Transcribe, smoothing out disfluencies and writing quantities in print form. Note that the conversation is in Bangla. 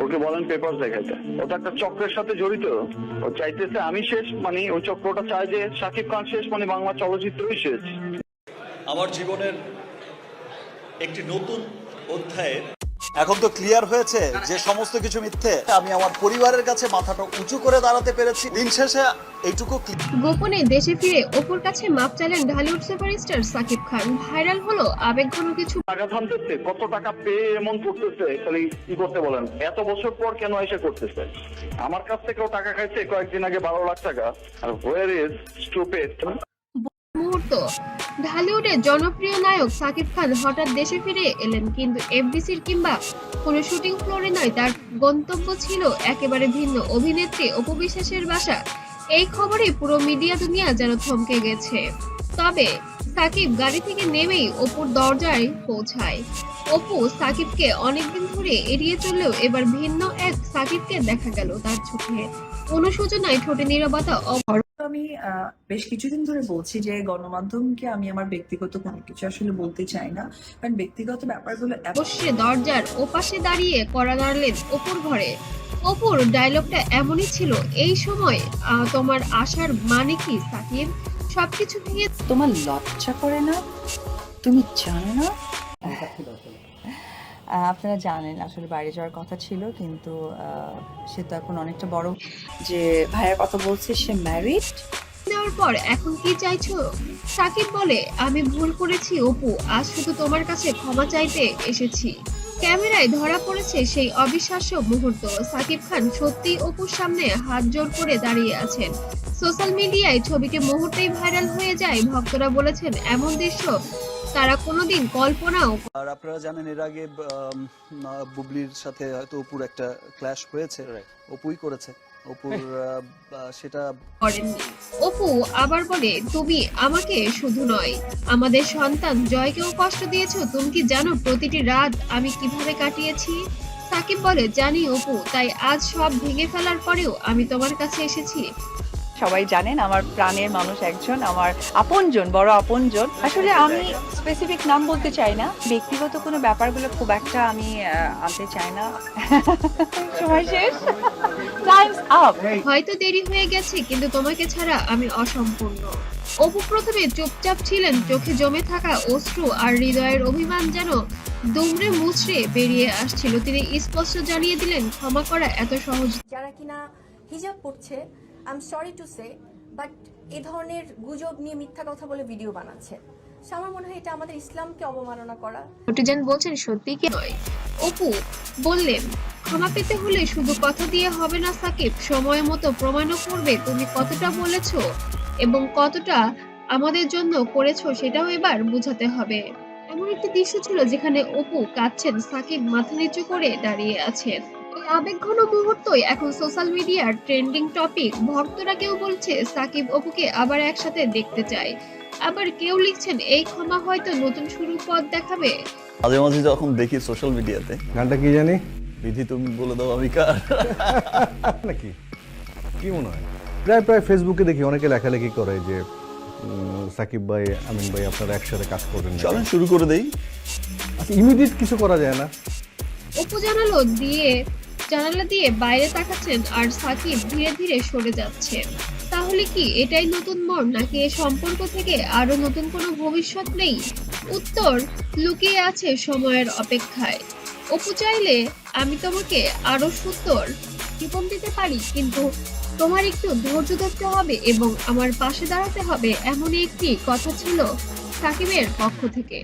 ওকে বলেন পেপার দেখাইতে। ওটা একটা চক্রের সাথে জড়িত। ও চাইতেছে আমি শেষ, মানে ওই চক্রটা চায় যে শাকিব খান শেষ, মানে বাংলা চলচ্চিত্রই শেষ। আমার জীবনের একটি নতুন অধ্যায়ে এখন তো ক্লিয়ার হয়েছে যে সমস্ত কিছু মিথ্যে। আমি আমার পরিবারের কাছে মাথাটা উঁচু করে দাঁড়াতে পেরেছি। দিন শেষে এইটুকু। গোপনে দেশে ফিরে অপুর কাছে মাপ চাইলেন ঢালিউড সুপারস্টার সাকিব খান। ভাইরাল হলো আবেগঘন কিছু। টাকা থামতেছে, কত টাকা পেয়ে এমন করতেছে, খালি কি করতে বলেন? এত বছর পর কেন এসে করতেছে? আমার কাছ থেকেও টাকা খাইছে কয়েকদিন আগে 12 লাখ টাকা। আর হোয়ার ইজ স্টুপিড মুহূর্ত। ঢালিউডের জনপ্রিয় নায়ক সাকিব খান হঠাৎ দেশে ফিরে এলেন, কিন্তু এফডিসির কিংবা কোনো শুটিং ফ্লোরে নয়, তার গন্তব্য ছিল একেবারে ভিন্ন। অভিনেত্রী অপু বিশ্বাসের বাসা। এই খবরে পুরো মিডিয়া দুনিয়া যেন থমকে গেছে। তবে সাকিব গাড়ি থেকে নেমেই অপুর দরজায় পৌঁছায়। অপু সাকিবকে অনেকদিন ধরে এড়িয়ে চললেও এবার ভিন্ন এক সাকিবকে দেখা গেল তার চোখে। অনুশোচনায় ঠোঁটে নীরবতা। আমি বেশ কিছুদিন ধরে বলছি যে গণমাধ্যমকে আমি আমার ব্যক্তিগত কোনো কিছু আসলে বলতে চাই না, কারণ ব্যক্তিগত ব্যাপারগুলো অবশ্যই দরজার ওপাশে দাঁড়িয়ে কড়া নাড়লেন অপুর ঘরে। অপুর ডায়লগটা এমনই ছিল, এই সময় তোমার আসার মানে কি সাকিব? সবকিছু ভেঙে তোমার লজ্জা করে না? তুমি জানো না? আপনারা জানেন আসলে বাইরে যাওয়ার কথা ছিল, কিন্তু সে তো এখন অনেকটা বড়। যে ভাইয়ের কথা বলছে, সে ম্যারিড। দেওয়ার পর এখন কি চাইছো? সাকিব বলে, আমি ভুল করেছি অপু, আজ শুধু তোমার কাছে ক্ষমা চাইতে এসেছি। ক্যামেরায় ধরা পড়েছে সেই অবিশ্বাস্য মুহূর্ত। সাকিব খান সত্যি অপুর সামনে হাত জোর করে দাঁড়িয়ে আছেন। সোশ্যাল মিডিয়ায় ছবিটি মুহূর্তেই ভাইরাল হয়ে যায়। ভক্তরা বলেছেন এমন দৃশ্য তারা কোনোদিন কল্পনাও। আর আপনারা জানেন এর আগে বুবলির সাথে হয়তো অপুর একটা ক্ল্যাশ হয়েছে, অপুই করেছে। অপুর সেটা করেননি। অপু আবার বলে, তুমি আমাকে শুধু নয়, আমাদের সন্তান জয়কেও কষ্ট দিয়েছো। তুমি কি জানো প্রতিটি রাত আমি কিভাবে কাটিয়েছি? সাকিব বলে, জানি অপু, তাই আজ সব ভেঙে ফেলার পরেও আমি তোমার কাছে এসেছি। সবাই জানেন আমার প্রাণের মানুষ একজন, আমার আপনজন, বড় আপনজন। আসলে আমি স্পেসিফিক নাম বলতে চাই না, ব্যক্তিগত কোনো ব্যাপারগুলো খুব একটা আমি আনতে চাই না। সময় শেষ, টাইমস আপ। হয়তো দেরি হয়ে গেছে, কিন্তু তোমাকে ছাড়া আমি অসম্পূর্ণ। অপু প্রথমে চুপচাপ ছিলেন, চোখে জমে থাকা অশ্রু আর হৃদয়ের অভিমান যেন দুমড়ে মুচড়ে বেরিয়ে আসছিল। তিনি স্পষ্ট জানিয়ে দিলেন, ক্ষমা করা এত সহজ। যারা কিনা হিজাব পড়ছে, I am sorry to say, but এই ধরনের গুজব নিয়ে মিথ্যা কথা বলে ভিডিও বানাচ্ছে, আমার মনে হয় এটা আমাদের ইসলামকে অবমাননা করা। নটিজান বলছেন সত্যি কি নয়। অপু বললেন, ক্ষমা পেতে হলে শুধু কথা দিয়ে হবে না সাকিব, সময় মতো প্রমাণও করবে তুমি কতটা বলেছো এবং কতটা আমাদের জন্য করেছো, সেটাও এবার বোঝাতে হবে। এমন একটি দৃশ্য ছিল যেখানে অপু কাঁদছেন, সাকিব মাথা নিচু করে দাঁড়িয়ে আছেন। এই আবেগঘন মুহূর্তই এখন সোশ্যাল মিডিয়ার ট্রেন্ডিং টপিক। ভক্তরা কেউ বলছে সাকিব অপুকে আবার একসাথে দেখতে চায়, আবার কেউ লিখছেন এই ক্ষমা হয়তো নতুন শুরুর পথ দেখাবে। মাঝে মাঝে যখন দেখি সোশ্যাল মিডিয়াতে, গানটা কি জানি, বিধি তুমি বলে দাও আমি কার, নাকি কি মনে হয়? প্রায় প্রায় ফেসবুকে দেখি অনেকে লেখালেখি করে যে সাকিব ভাই, আমিন ভাই আপনারা একসাথে কাজ করবেন। চলেন শুরু করে দেই। আচ্ছা, ইমিডিয়েট কিছু করা যায় না? অপু জানালা দিয়ে বাইরে তাকাচ্ছেন আর সাকিব ধীরে ধীরে সরে যাচ্ছেন। তাহলে কি এটাই নতুন মোড়, নাকি এই সম্পর্ক থেকে আরো নতুন কোনো ভবিষ্যৎ নেই? উত্তর লুকিয়ে আছে সময়ের অপেক্ষায়। অপু চাইলে আমি তোমাকে আরো সুন্দর জীবন দিতে পারি, কিন্তু তোমার একটু ধৈর্য ধরতে হবে এবং আমার পাশে দাঁড়াতে হবে, এমনই একটি কথা ছিল সাকিবের পক্ষ থেকে।